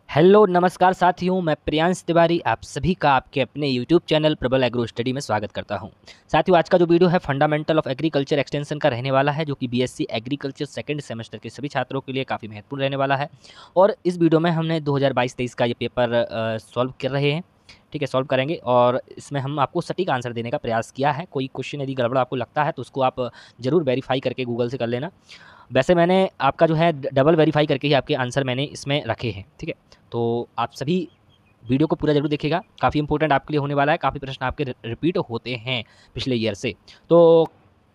Hello नमस्कार साथियों, मैं प्रियांश तिवारी आप सभी का आपके अपने यूट्यूब चैनल प्रबल एग्रो स्टडी में स्वागत करता हूं। साथियों, आज का जो वीडियो है फंडामेंटल ऑफ एग्रीकल्चर एक्सटेंशन का रहने वाला है, जो कि बीएससी एग्रीकल्चर सेकंड सेमेस्टर के सभी छात्रों के लिए काफ़ी महत्वपूर्ण रहने वाला है। और इस वीडियो में हमने 2022-23 का ये पेपर सॉल्व कर रहे हैं। ठीक है, सॉल्व करेंगे और इसमें हम आपको सटीक आंसर देने का प्रयास किया है। कोई क्वेश्चन यदि गड़बड़ आपको लगता है तो उसको आप ज़रूर वेरीफाई करके गूगल से कर लेना। वैसे मैंने आपका जो है डबल वेरीफाई करके ही आपके आंसर मैंने इसमें रखे हैं। ठीक है, तो आप सभी वीडियो को पूरा जरूर देखिएगा, काफ़ी इंपॉर्टेंट आपके लिए होने वाला है। काफ़ी प्रश्न आपके रिपीट होते हैं पिछले ईयर से। तो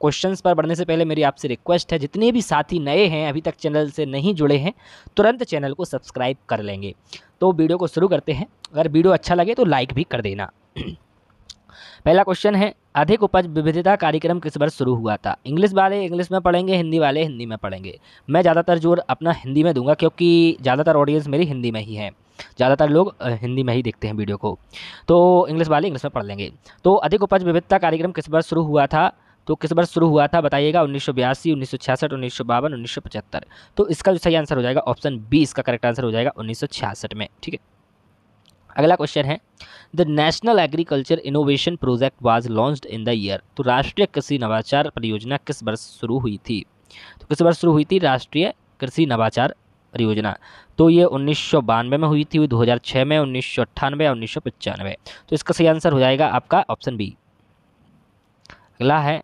क्वेश्चंस पर बढ़ने से पहले मेरी आपसे रिक्वेस्ट है, जितने भी साथी नए हैं अभी तक चैनल से नहीं जुड़े हैं, तुरंत चैनल को सब्सक्राइब कर लेंगे। तो वीडियो को शुरू करते हैं। अगर वीडियो अच्छा लगे तो लाइक भी कर देना। पहला क्वेश्चन है, अधिक उपज विविधता कार्यक्रम किस वर्ष शुरू हुआ था? इंग्लिश वाले इंग्लिश में पढ़ेंगे, हिंदी वाले हिंदी में पढ़ेंगे। मैं ज़्यादातर जोर अपना हिंदी में दूंगा क्योंकि ज़्यादातर ऑडियंस मेरी हिंदी में ही है। ज़्यादातर लोग हिंदी में ही देखते हैं वीडियो को, तो इंग्लिश वाले इंग्लिश में पढ़ लेंगे। तो अधिक उपज विविधता कार्यक्रम किस वर्ष शुरू हुआ था? तो किस वर्ष शुरू हुआ था बताइएगा। 1982, 1966, 1952, 1975। तो इसका जो सही आंसर हो जाएगा ऑप्शन बी, इसका करेक्ट आंसर हो जाएगा 1966 में। ठीक है, अगला क्वेश्चन है, the national agriculture innovation project was launched in the year. तो राष्ट्रीय कृषि नवाचार परियोजना किस वर्ष शुरू हुई थी? तो किस वर्ष शुरू हुई थी राष्ट्रीय कृषि नवाचार परियोजना? तो ये 1992 में हुई थी, 2006 में, 1998 या 1995। तो इसका सही आंसर हो जाएगा आपका ऑप्शन बी। अगला है,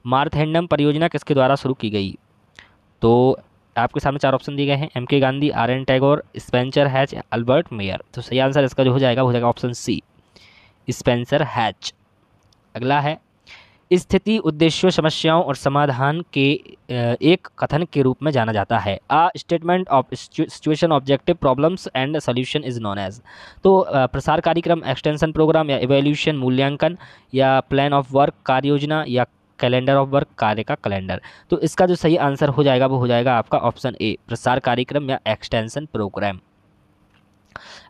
मारथेंडम परियोजना किसके द्वारा शुरू की गई? तो आपके सामने चार ऑप्शन दिए गए हैं, M K Gandhi, R N Tagore, Spencer Hatch, Albert Mayer. तो सही आंसर इसका जो हो जाएगा ऑप्शन सी, स्पेंसर हैच। अगला है, स्थिति उद्देश्यों समस्याओं और समाधान के एक कथन के रूप में जाना जाता है। A statement of situation objective problems and solution is known as. तो प्रसार कार्यक्रम, एक्सटेंशन प्रोग्राम, या इवैल्यूएशन मूल्यांकन, या प्लान ऑफ वर्क कार्य योजना, या कैलेंडर ऑफ वर्क कार्य का कैलेंडर। तो इसका जो सही आंसर हो जाएगा वो हो जाएगा आपका ऑप्शन ए, प्रसार कार्यक्रम या एक्सटेंशन प्रोग्राम।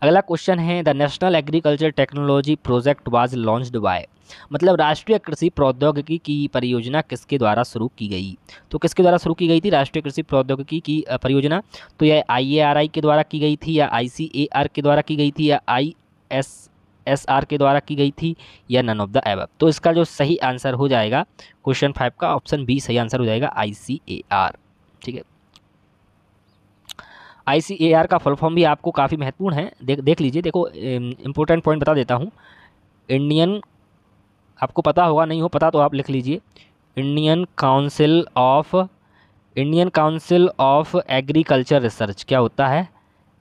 अगला क्वेश्चन है, the national agriculture technology project was launched by. मतलब राष्ट्रीय कृषि प्रौद्योगिकी की परियोजना किसके द्वारा शुरू की गई? तो किसके द्वारा शुरू की गई थी राष्ट्रीय कृषि प्रौद्योगिकी की परियोजना? तो यह IARI के द्वारा की गई थी, या ICAR के द्वारा की गई थी, या ISSR के द्वारा की गई थी, या नन ऑफ द एबव। तो इसका जो सही आंसर हो जाएगा क्वेश्चन 5 का ऑप्शन बी सही आंसर हो जाएगा, ICAR। ठीक है, ICAR का फुल फॉर्म भी आपको काफ़ी महत्वपूर्ण है, देख लीजिए। देखो, इंपॉर्टेंट पॉइंट बता देता हूँ। इंडियन, आपको पता होगा, नहीं हो पता तो आप लिख लीजिए, Indian council of agriculture research. क्या होता है?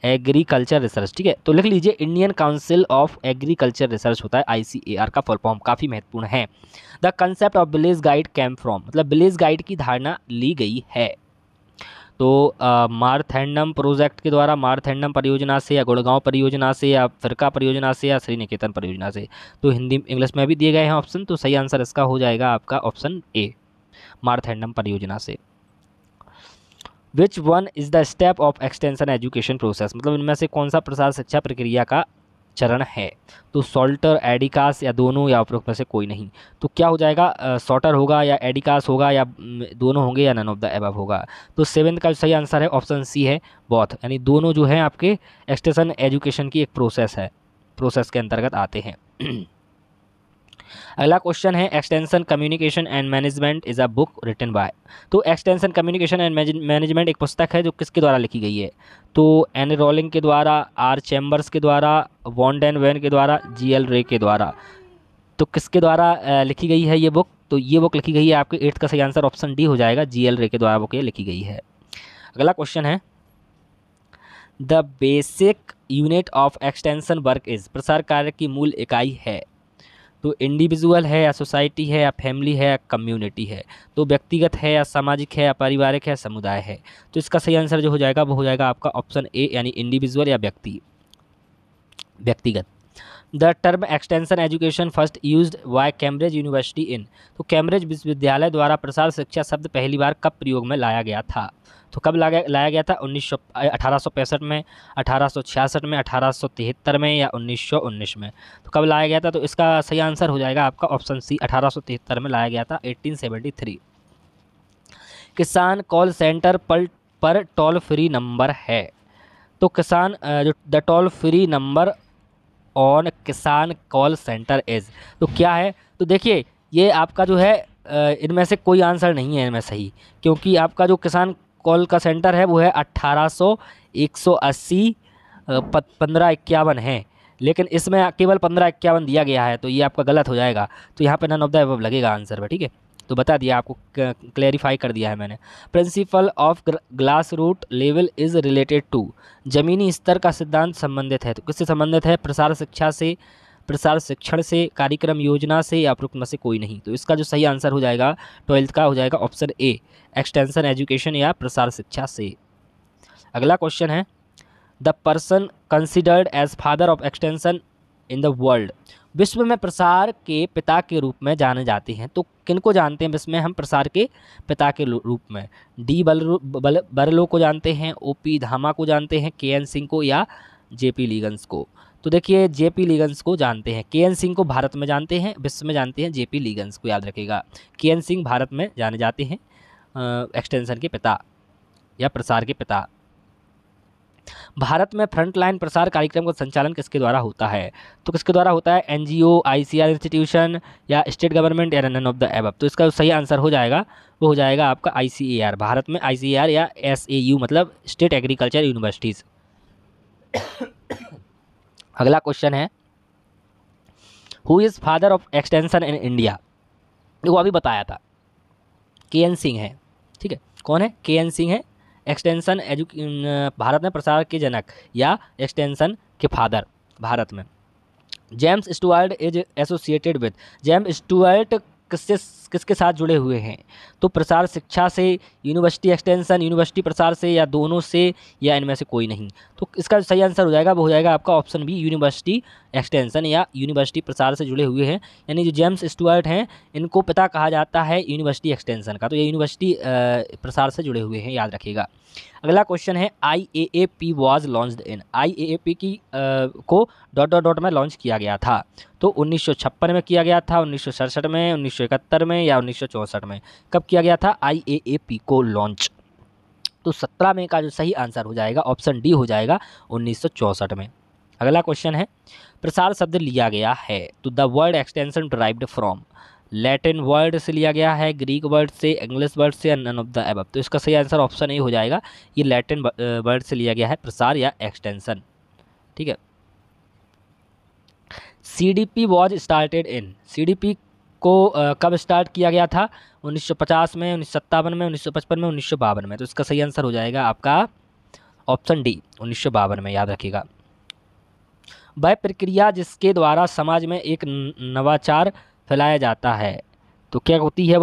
Agriculture research. ठीक है, तो लिख लीजिए, Indian council of agriculture research होता है ICAR का फुल फॉर्म, काफ़ी महत्वपूर्ण है। The concept of village guide came from, मतलब विलेज गाइड की धारणा ली गई है। तो मारथेंडम प्रोजेक्ट के द्वारा, मारथेंडम परियोजना से, या गुड़गांव परियोजना से, या फिरका परियोजना से, या श्री निकेतन परियोजना से। तो हिंदी इंग्लिश में भी दिए गए हैं ऑप्शन, तो सही आंसर इसका हो जाएगा आपका ऑप्शन ए, मारथेंडम परियोजना से। Which one is the step of extension education process, मतलब इनमें से कौन सा प्रसार शिक्षा प्रक्रिया का चरण है? तो सॉल्टर, एडिकास, या दोनों, या उपरोक्त में से कोई नहीं। तो क्या हो जाएगा, सॉल्टर होगा, या एडिकास होगा, या दोनों होंगे, या नन ऑफ द एबव होगा। तो 7th का सही आंसर है ऑप्शन सी है, बोथ, यानी दोनों जो है आपके एक्सटेंशन एजुकेशन की एक प्रोसेस है, प्रोसेस के अंतर्गत आते हैं। अगला क्वेश्चन है, extension communication and management is a book written by. तो एक्सटेंशन कम्युनिकेशन एंड मैनेजमेंट एक पुस्तक है जो किसके द्वारा लिखी गई है? तो एन रोलिंग के द्वारा, आर चैम्बर्स के द्वारा, वॉन डेन वेन के द्वारा, GL रे के द्वारा। तो किसके द्वारा लिखी गई है ये बुक? तो ये बुक लिखी गई है आपके 8th का सही आंसर ऑप्शन डी हो जाएगा, GL रे के द्वारा बुक ये लिखी गई है। अगला क्वेश्चन है, the basic unit of extension work is, प्रसार कार्य की मूल इकाई है। तो इंडिविजुअल है, या सोसाइटी है, या फैमिली है, या कम्युनिटी है। तो व्यक्तिगत है, या सामाजिक है, या पारिवारिक है, समुदाय है। तो इसका सही आंसर जो हो जाएगा वो हो जाएगा आपका ऑप्शन ए, यानी इंडिविजुअल या व्यक्तिगत। The term extension education first used by Cambridge university in. तो कैम्ब्रिज विश्वविद्यालय द्वारा प्रसार शिक्षा शब्द पहली बार कब प्रयोग में लाया गया था? तो कब लाया गया था? 1865 में, 1866 में, 1873 में, या 1919 में। तो कब लाया गया था? तो इसका सही आंसर हो जाएगा आपका ऑप्शन सी, 1873 में लाया गया था, 1873। किसान कॉल सेंटर पर टोल फ्री नंबर है। तो किसान जो the toll free number on किसान कॉल सेंटर इज़, तो क्या है? तो देखिए ये आपका जो है इनमें से कोई आंसर नहीं है इनमें सही, क्योंकि आपका जो किसान कॉल का सेंटर है वो है 1800 180 1551 है, लेकिन इसमें केवल 1551 दिया गया है, तो ये आपका गलत हो जाएगा। तो यहाँ पे नन ऑफ द अबव लगेगा आंसर में, ठीक है। तो बता दिया आपको, क्लेरिफाई कर दिया है मैंने। Principle of grass root level is related to, जमीनी स्तर का सिद्धांत संबंधित है, तो किससे संबंधित है? प्रसार शिक्षा से, प्रसार शिक्षण से, कार्यक्रम योजना से, या उपरोक्त में से कोई नहीं। तो इसका जो सही आंसर हो जाएगा 12th का हो जाएगा ऑप्शन ए, एक्सटेंशन एजुकेशन या प्रसार शिक्षा से। अगला क्वेश्चन है, the person considered as father of extension in the world, विश्व में प्रसार के पिता के रूप में जाने जाते हैं। तो किनको जानते हैं विश्व में हम प्रसार के पिता के रूप में? डी बर्लो को जानते हैं, ओपी धामा को जानते हैं, केएन सिंह को, या जेपी लीगन्स को? तो देखिए जेपी लीगन्स को जानते हैं, केएन सिंह को भारत में जानते हैं, विश्व में जानते हैं जेपी लीगन्स को, याद रखिएगा। केएन सिंह भारत में जाने जाते हैं एक्सटेंशन के पिता या प्रसार के पिता। भारत में फ्रंटलाइन प्रसार कार्यक्रम का संचालन किसके द्वारा होता है? तो किसके द्वारा होता है? एनजीओ, आईसीआर इंस्टीट्यूशन, या स्टेट गवर्नमेंट, या नन ऑफ द अबव? तो इसका सही आंसर हो जाएगा वो हो जाएगा आपका आईसीएआर। भारत में आईसीएआर या एसएयू मतलब स्टेट एग्रीकल्चर यूनिवर्सिटीज़। अगला क्वेश्चन है, who is father of extension in India? वो अभी बताया था, केएन सिंह है, ठीक है। कौन है? केएन सिंह है एक्सटेंशन भारत में प्रसार के जनक या एक्सटेंशन के फादर भारत में। James Stuart is associated with, James Stuart किसके साथ जुड़े हुए हैं? तो प्रसार शिक्षा से, यूनिवर्सिटी एक्सटेंशन, यूनिवर्सिटी प्रसार से, या दोनों से, या इनमें से कोई नहीं। तो इसका सही आंसर हो जाएगा वो हो जाएगा आपका ऑप्शन बी, यूनिवर्सिटी एक्सटेंशन या यूनिवर्सिटी प्रसार से जुड़े हुए हैं। यानी जो जेम्स स्टुअर्ट हैं इनको पिता कहा जाता है यूनिवर्सिटी एक्सटेंशन का, तो ये यूनिवर्सिटी प्रसार से जुड़े हुए हैं, याद रखिएगा। अगला क्वेश्चन है, IAAP was launched in, IAAP की को ... में लॉन्च किया गया था। तो 1956 में किया गया था, 1967 में, 1971 में, या 1964 में? कब किया गया था IAAP को लॉन्च? तो 17 में का जो सही आंसर हो जाएगा ऑप्शन डी हो जाएगा 1964 में। अगला क्वेश्चन है, प्रसार शब्द लिया गया है, तो the word extension derived from, Latin word से लिया गया है, ग्रीक वर्ड से, इंग्लिश वर्ड से, या नन ऑफ द अबव? तो इसका सही आंसर ऑप्शन ए हो जाएगा, ये लैटिन वर्ड से लिया गया है प्रसार या एक्सटेंशन, ठीक है। CDP was started in, CDP को कब स्टार्ट किया गया था? 1950 में, 1957 में, 1955 में, 1952 में? तो इसका सही आंसर हो जाएगा आपका ऑप्शन डी 1952 में, याद रखिएगा। वह प्रक्रिया जिसके द्वारा समाज में एक नवाचार फैलाया जाता है, तो क्या होती है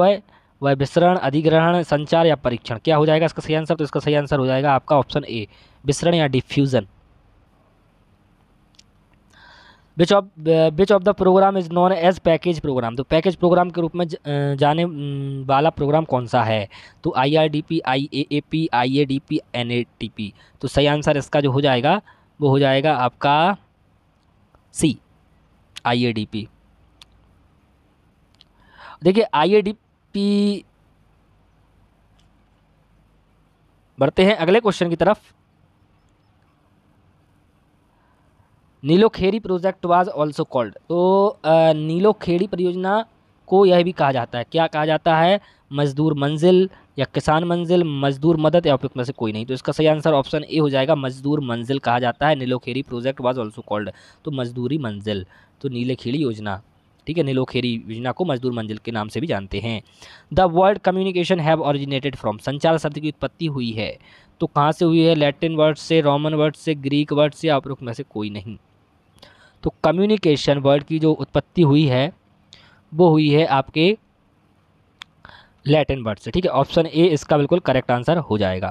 वह विसरण, अधिग्रहण, संचार, या परीक्षण? क्या हो जाएगा इसका सही आंसर? तो इसका सही आंसर हो जाएगा आपका ऑप्शन ए, विसरण या diffusion. Which of the program is known as package program, तो पैकेज प्रोग्राम के रूप में जाने वाला प्रोग्राम कौन सा है? तो IRDP, IAAP, IADP, NATP? तो सही आंसर इसका जो हो जाएगा वो हो जाएगा आपका सी, IADP। देखिए IADP, बढ़ते हैं अगले क्वेश्चन की तरफ। Nilokheri project was also called, तो नीलोखेड़ी परियोजना को यह भी कहा जाता है, क्या कहा जाता है? मजदूर मंजिल, या किसान मंजिल, मजदूर मदद, या उपयुक्त में से कोई नहीं? तो इसका सही आंसर ऑप्शन ए हो जाएगा, मजदूर मंजिल कहा जाता है। Nilokheri project was also called, तो मजदूरी मंजिल, तो नीलखेड़ी योजना, ठीक है, नीलोखेड़ी योजना को मजदूर मंजिल के नाम से भी जानते हैं। The word communication have originated from, संचार शब्द की उत्पत्ति हुई है, तो कहाँ से हुई है? लैटिन वर्ड से, रोमन वर्ड से, ग्रीक वर्ड से, या उपयुक्त में से कोई नहीं? तो कम्युनिकेशन वर्ड की जो उत्पत्ति हुई है वो हुई है आपके लैटिन वर्ड से, ठीक है। ऑप्शन ए इसका बिल्कुल करेक्ट आंसर हो जाएगा।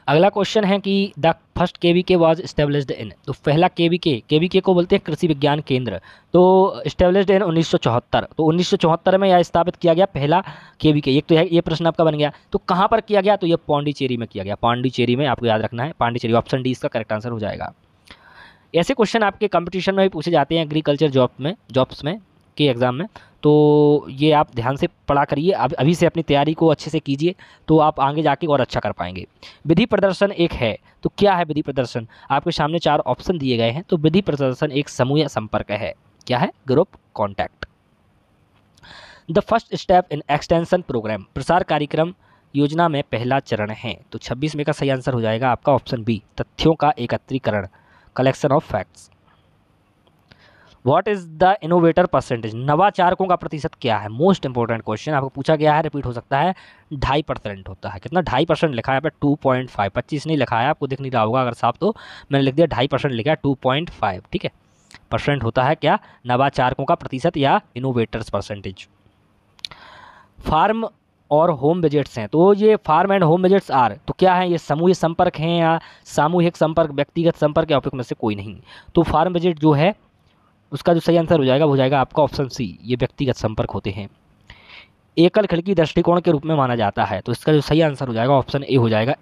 अगला क्वेश्चन है कि the first KVK was established in, तो पहला KVK को बोलते हैं कृषि विज्ञान केंद्र, तो एस्टेब्लिश्ड इन 1974, तो 1974 में यह स्थापित किया गया पहला KVK। एक तो ये प्रश्न आपका बन गया, तो कहाँ पर किया गया? तो ये पौंडीचेरी में किया गया, पांडिचेरी में, आपको याद रखना है पांडिचेरी, ऑप्शन डी इसका करेक्ट आंसर हो जाएगा। ऐसे क्वेश्चन आपके कंपटीशन में भी पूछे जाते हैं एग्रीकल्चर जॉब्स में के एग्जाम में, तो ये आप ध्यान से पढ़ा करिए, अब अभी से अपनी तैयारी को अच्छे से कीजिए, तो आप आगे जाके और अच्छा कर पाएंगे। विधि प्रदर्शन एक है, तो क्या है विधि प्रदर्शन? आपके सामने 4 ऑप्शन दिए गए हैं। तो विधि प्रदर्शन एक समूह या संपर्क है। क्या है? Group contact. The first step in extension program, प्रसार कार्यक्रम योजना में पहला चरण है। तो 26 में का सही आंसर हो जाएगा आपका ऑप्शन बी, तथ्यों का एकत्रीकरण, collection of facts. What is the innovator percentage, नवाचारकों का प्रतिशत क्या है? मोस्ट इंपॉर्टेंट क्वेश्चन आपको पूछा गया है, रिपीट हो सकता है। 2.5% होता है। कितना? 2.5% लिखा है यहाँ पे, 2.5, 25 नहीं लिखा है, आपको दिख नहीं रहा होगा अगर साफ, तो मैंने लिख दिया 2.5% लिखा है, 2.5, ठीक है। परसेंट होता है क्या? नवाचारकों का प्रतिशत या इनोवेटर्स परसेंटेज। फार्म और होम विजिट्स हैं, तो ये farm and home visits are, तो क्या है ये? समूह संपर्क हैं या सामूहिक संपर्क, व्यक्तिगत संपर्क, या में से कोई नहीं। तो फार्म विजिट जो है उसका जो सही आंसर हो जाएगा वो हो जाएगा आपका ऑप्शन सी, ये व्यक्तिगत संपर्क होते हैं। एकल खिड़की दृष्टिकोण के रूप में माना जाता है, तो इसका जो सही आंसर हो जाएगा ऑप्शन ए हो जाएगा।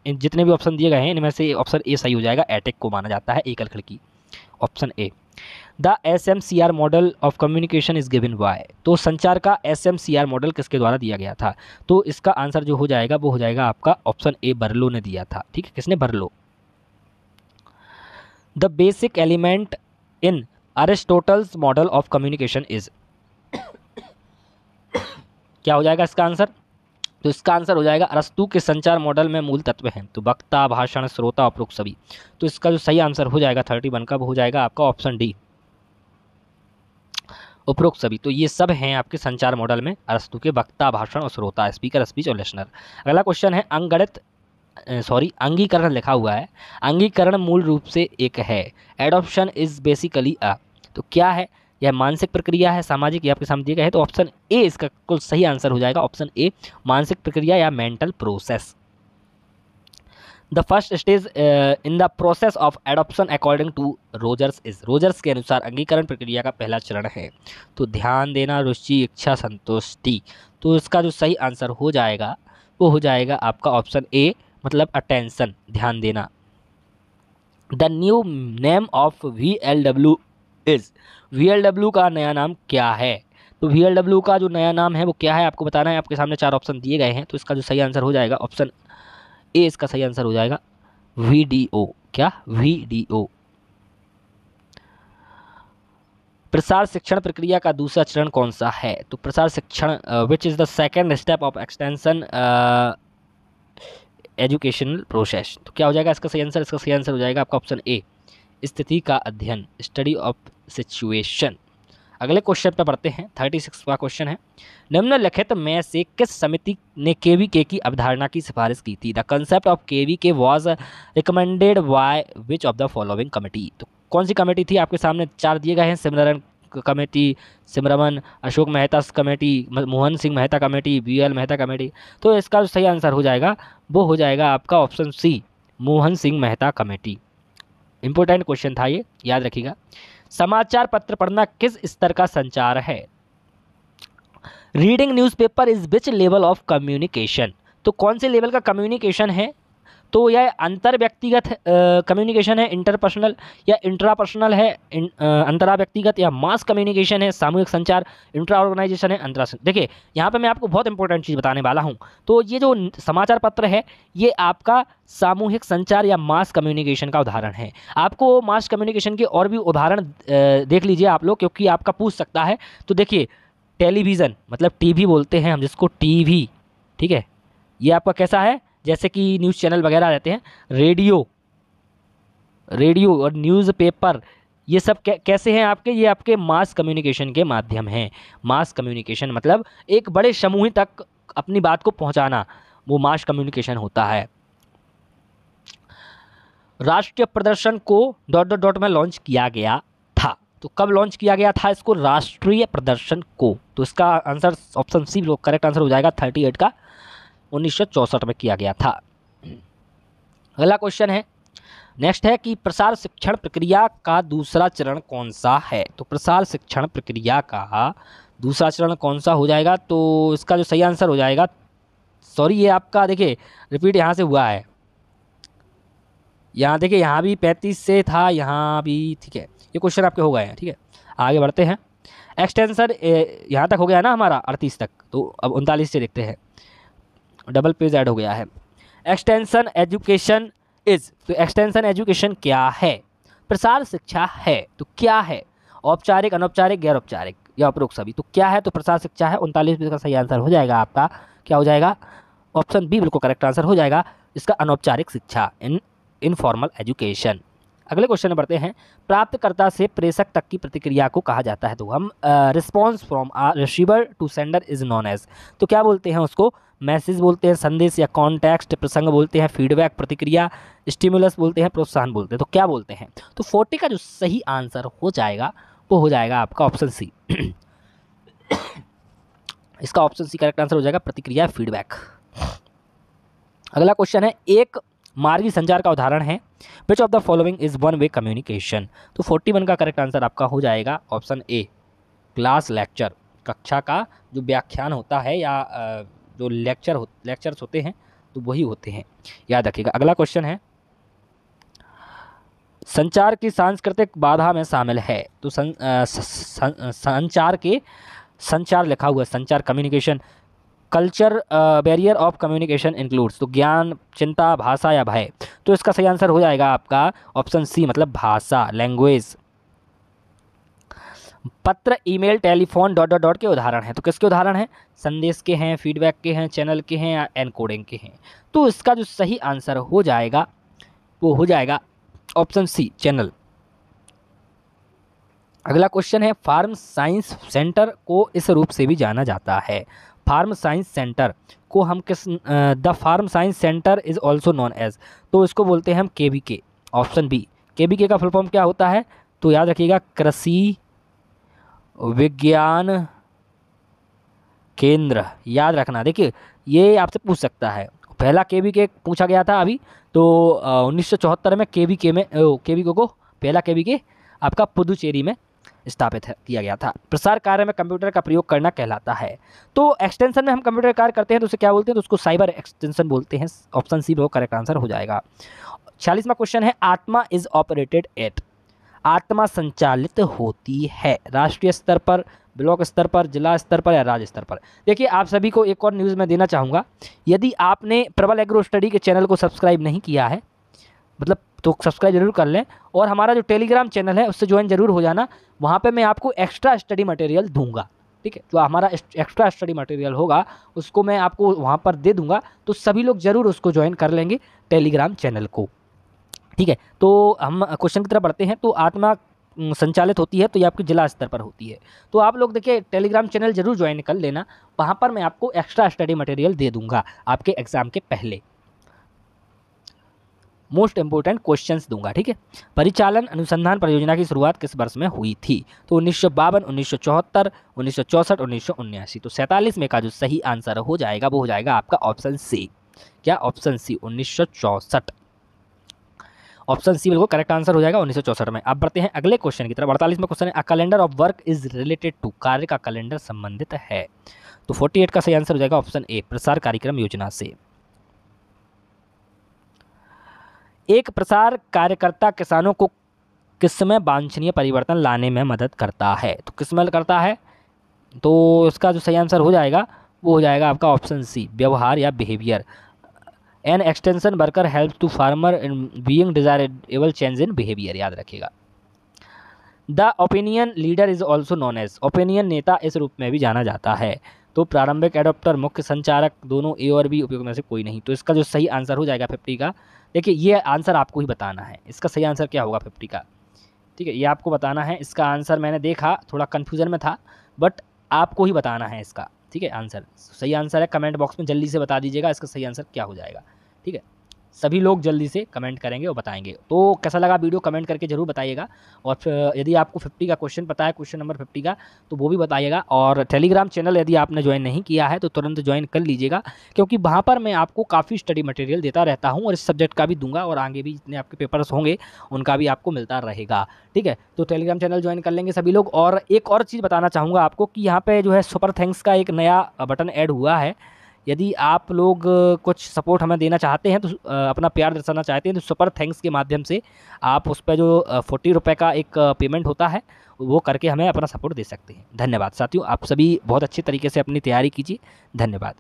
जितने भी ऑप्शन दिए गए हैं इनमें से ऑप्शन ए सही हो जाएगा, एटेक को माना जाता है एकल खिड़की, option A. The SMCR model of communication is given by, तो संचार का SMCR मॉडल किसके द्वारा दिया गया था? तो इसका आंसर जो हो जाएगा वो हो जाएगा आपका ऑप्शन ए, बर्लो ने दिया था, ठीक है। किसने? Berlo. The basic element in Aristotle's model of communication is, क्या हो जाएगा इसका आंसर? तो इसका आंसर हो जाएगा अरस्तु के संचार मॉडल में मूल तत्व हैं, तो वक्ता, भाषण, श्रोता, उपरोक्त सभी। तो इसका जो सही आंसर हो जाएगा 31 का वो हो जाएगा आपका ऑप्शन डी, उपरोक्त सभी। तो ये सब हैं आपके संचार मॉडल में अरस्तु के, वक्ता, भाषण और श्रोता, स्पीकर, स्पीच और लिसनर। अगला क्वेश्चन है अंगीकरण लिखा हुआ है। अंगीकरण मूल रूप से एक है। एडॉप्शन इज बेसिकली अ, तो क्या है? यह मानसिक प्रक्रिया है, सामाजिक, या आपके सामने दिया गया है, तो ऑप्शन ए इसका कुल सही आंसर हो जाएगा, ऑप्शन ए, मानसिक प्रक्रिया या mental process. The first stage in the process of adoption according to Rogers is, Rogers के अनुसार अंगीकरण प्रक्रिया का पहला चरण है। तो ध्यान देना, रुचि, इच्छा, संतुष्टि। तो इसका जो सही आंसर हो जाएगा वो हो जाएगा आपका ऑप्शन ए, मतलब अटेंशन, ध्यान देना। The new name of VLW is, VLW का नया नाम क्या है? तो VLW का जो नया नाम है वो क्या है आपको बताना है। आपके सामने 4 ऑप्शन दिए गए हैं, तो इसका जो सही आंसर हो जाएगा ऑप्शन ए, इसका सही आंसर हो जाएगा VDO। क्या? VDO। प्रसार शिक्षण प्रक्रिया का दूसरा चरण कौन सा है? तो प्रसार शिक्षण which is the second step of extension educational process, तो क्या हो जाएगा इसका सही आंसर? इसका सही आंसर हो जाएगा आपका ऑप्शन ए, स्थिति का अध्ययन, स्टडी ऑफ सिचुएशन। अगले क्वेश्चन पे पढ़ते हैं, 36वां क्वेश्चन है। निम्नलिखित में से किस समिति ने KVK की अवधारणा की सिफारिश की थी? The concept of KVK was recommended by which of the following committee, तो कौन सी कमेटी थी? आपके सामने 4 दिए गए हैं, Simran committee, Zimmerman, Ashok Mehta committee, Mohan Singh Mehta committee, BL Mehta committee. तो इसका जो सही आंसर हो जाएगा वो हो जाएगा आपका option C, Mohan Singh Mehta committee. Important question था ये, याद रखिएगा। समाचार पत्र पढ़ना किस स्तर का संचार है? Reading newspaper is which level of communication, तो कौन से लेवल का कम्युनिकेशन है? तो यह अंतर व्यक्तिगत कम्युनिकेशन है, इंटरपर्सनल, या इंट्रापर्सनल है, अंतरा व्यक्तिगत, या मास कम्युनिकेशन है, सामूहिक संचार, इंट्रा ऑर्गेनाइजेशन है, अंतरा। देखिए यहाँ पे मैं आपको बहुत इंपॉर्टेंट चीज़ बताने वाला हूँ। तो ये जो समाचार पत्र है ये आपका सामूहिक संचार या मास कम्युनिकेशन का उदाहरण है। आपको मास कम्युनिकेशन के और भी उदाहरण देख लीजिए आप लोग, क्योंकि आपका पूछ सकता है। तो देखिए टेलीविज़न, मतलब टीवी बोलते हैं हम जिसको, टीवी, ठीक है, ये आपका कैसा है? जैसे कि न्यूज़ चैनल वगैरह रहते हैं। रेडियो और न्यूज़पेपर, ये सब कैसे हैं आपके? ये आपके मास कम्युनिकेशन के माध्यम हैं। मास कम्युनिकेशन मतलब एक बड़े समूह तक अपनी बात को पहुंचाना, वो मास कम्युनिकेशन होता है। राष्ट्रीय प्रदर्शन को ... में लॉन्च किया गया था, तो कब लॉन्च किया गया था इसको? राष्ट्रीय प्रदर्शन को, तो इसका answer option C correct answer हो जाएगा 38 का, 1964 में किया गया था। अगला क्वेश्चन है, नेक्स्ट है कि प्रसार शिक्षण प्रक्रिया का दूसरा चरण कौन सा है? तो प्रसार शिक्षण प्रक्रिया का दूसरा चरण कौन सा हो जाएगा? तो इसका जो सही आंसर हो जाएगा, सॉरी ये आपका देखिए रिपीट यहाँ से हुआ है, यहाँ देखिए यहाँ भी 35 से था, यहाँ भी, ठीक है, ये क्वेश्चन आपके हो गए हैं, ठीक है। आगे बढ़ते हैं, एक्सटेंशन यहाँ तक हो गया ना हमारा 38 तक, तो अब 39 से देखते हैं, डबल पेज ऐड हो गया है। एक्सटेंशन एजुकेशन इज, तो एक्सटेंशन एजुकेशन क्या है? प्रसार शिक्षा है, तो क्या है? औपचारिक, अनौपचारिक, गैर औपचारिक या उपरोक्त सभी, तो क्या है? तो प्रसार शिक्षा है। 39 का सही आंसर हो जाएगा आपका, क्या हो जाएगा? ऑप्शन बी बिल्कुल करेक्ट आंसर हो जाएगा इसका, अनौपचारिक शिक्षा, इनफॉर्मल एजुकेशन। अगले क्वेश्चन में बढ़ते हैं। प्राप्तकर्ता से प्रेषक तक की प्रतिक्रिया को कहा जाता है, तो हम response from receiver to sender is known as, तो क्या बोलते हैं उसको? मैसेज बोलते हैं, संदेश या कॉन्टेक्स्ट, प्रसंग बोलते हैं, फीडबैक प्रतिक्रिया, स्टिमुलस बोलते हैं, प्रोत्साहन बोलते हैं, तो क्या बोलते हैं? तो 40 का जो सही आंसर हो जाएगा वो हो जाएगा आपका ऑप्शन सी। इसका ऑप्शन सी करेक्ट आंसर हो जाएगा, प्रतिक्रिया, फीडबैक। अगला क्वेश्चन है, एक मार्गी संचार का उदाहरण है विच of the following is one way communication, तो 41 का करेक्ट आंसर आपका हो जाएगा ऑप्शन ए, क्लास लेक्चर, कक्षा का जो व्याख्यान होता है या जो लेक्चर्स होते हैं तो वही होते हैं, याद रखिएगा। अगला क्वेश्चन है, संचार की सांस्कृतिक बाधा में शामिल है, तो संचार लिखा हुआ है, संचार communication, culture barrier of communication includes, तो ज्ञान, चिंता, भाषा या भय, तो इसका सही आंसर हो जाएगा आपका ऑप्शन सी, मतलब भाषा, लैंग्वेज। पत्र, email, telephone dot dot dot के उदाहरण हैं, तो किसके उदाहरण हैं? संदेश के हैं, फीडबैक के हैं, चैनल के हैं या एनकोडिंग के हैं, तो इसका जो सही आंसर हो जाएगा वो हो जाएगा ऑप्शन सी, चैनल। अगला क्वेश्चन है, फार्म साइंस सेंटर को इस रूप से भी जाना जाता है, फार्म साइंस सेंटर को हम किस, the farm science center is also known as, तो इसको बोलते हैं हम केवीके, ऑप्शन बी। केवीके का फुल फॉर्म क्या होता है? तो याद रखिएगा, कृषि विज्ञान केंद्र, याद रखना। देखिए ये आपसे पूछ सकता है, पहला केवीके पूछा गया था अभी, तो 1974 में केवीके को पहला केवीके आपका पुदुचेरी में स्थापित किया गया था। प्रसार कार्य में कंप्यूटर का प्रयोग करना कहलाता है, तो एक्सटेंशन में हम कंप्यूटर कार्य करते हैं तो उसे क्या बोलते हैं? तो उसको साइबर एक्सटेंशन बोलते हैं, ऑप्शन सी वो करेक्ट आंसर हो जाएगा। 46वां क्वेश्चन है, आत्मा इज ऑपरेटेड एट, आत्मा संचालित होती है राष्ट्रीय स्तर पर, ब्लॉक स्तर पर, जिला स्तर पर या राज्य स्तर पर। देखिए आप सभी को एक और न्यूज़ मैं देना चाहूँगा, यदि आपने प्रबल एग्रो स्टडी के चैनल को सब्सक्राइब नहीं किया है, मतलब तो सब्सक्राइब जरूर कर लें, और हमारा जो टेलीग्राम चैनल है उससे ज्वाइन जरूर हो जाना, वहाँ पे मैं आपको एक्स्ट्रा स्टडी मटेरियल दूंगा, ठीक है? जो हमारा एक्स्ट्रा स्टडी मटेरियल होगा उसको मैं आपको वहाँ पर दे दूंगा, तो सभी लोग जरूर उसको ज्वाइन कर लेंगे टेलीग्राम चैनल को, ठीक है? तो हम क्वेश्चन की तरफ बढ़ते हैं। तो आत्मा संचालित होती है तो ये आपकी जिला स्तर पर होती है, तो आप लोग देखिए टेलीग्राम चैनल जरूर ज्वाइन कर लेना, वहाँ पर मैं आपको एक्स्ट्रा स्टडी मटेरियल दे दूंगा आपके एग्जाम के पहले, मोस्ट इंपोर्टेंट क्वेश्चंस दूंगा, ठीक है? परिचालन अनुसंधान परियोजना की शुरुआत किस वर्ष में हुई थी? तो 1952, 1974, 1964, 1979, तो 47 में का जो सही आंसर हो जाएगा वो हो जाएगा आपका ऑप्शन सी, क्या? ऑप्शन सी 1964, ऑप्शन सी बिल्कुल करेक्ट आंसर हो जाएगा 1964 में। अब बढ़ते हैं अगले क्वेश्चन की तरफ। 48वां क्वेश्चन है, a calendar of work is related to, कार्य का कैलेंडर संबंधित है, तो 48 का सही आंसर हो जाएगा ऑप्शन ए, प्रसार कार्यक्रम योजना से। एक प्रसार कार्यकर्ता किसानों को किसमें वांछनीय परिवर्तन लाने में मदद करता है, तो किसमें करता है? तो इसका जो सही आंसर हो जाएगा वो हो जाएगा आपका ऑप्शन सी, व्यवहार या behaviour. An extension worker help to farmer in being desirable change in behaviour, याद रखिएगा। The opinion leader is also known as, opinion नेता इस रूप में भी जाना जाता है, तो प्रारंभिक एडॉप्टर, मुख्य संचारक, दोनों ए और बी, उपयोग में से कोई नहीं, तो इसका जो सही आंसर हो जाएगा 50 का। देखिए ये आंसर आपको ही बताना है, इसका सही आंसर क्या होगा 50 का, ठीक है? ये आपको बताना है, इसका आंसर मैंने देखा थोड़ा कन्फ्यूजन में था, बट आपको ही बताना है इसका, ठीक है? आंसर सही आंसर है, कमेंट बॉक्स में जल्दी से बता दीजिएगा इसका सही आंसर क्या हो जाएगा, ठीक है? सभी लोग जल्दी से कमेंट करेंगे और बताएंगे। तो कैसा लगा वीडियो कमेंट करके जरूर बताइएगा, और यदि आपको 50 का क्वेश्चन पता है, क्वेश्चन नंबर 50 का, तो वो भी बताइएगा। और टेलीग्राम चैनल यदि आपने ज्वाइन नहीं किया है तो तुरंत ज्वाइन कर लीजिएगा, क्योंकि वहाँ पर मैं आपको काफ़ी स्टडी मटेरियल देता रहता हूँ, और इस सब्जेक्ट का भी दूंगा, और आगे भी जितने आपके पेपर्स होंगे उनका भी आपको मिलता रहेगा, ठीक है? तो टेलीग्राम चैनल ज्वाइन कर लेंगे सभी लोग। और एक और चीज़ बताना चाहूँगा आपको कि यहाँ पर जो है सुपर थैंक्स का एक नया बटन ऐड हुआ है, यदि आप लोग कुछ सपोर्ट हमें देना चाहते हैं तो अपना प्यार दर्शाना चाहते हैं तो सुपर थैंक्स के माध्यम से आप उस पर जो 40 रुपये का एक पेमेंट होता है वो करके हमें अपना सपोर्ट दे सकते हैं। धन्यवाद साथियों, आप सभी बहुत अच्छे तरीके से अपनी तैयारी कीजिए। धन्यवाद।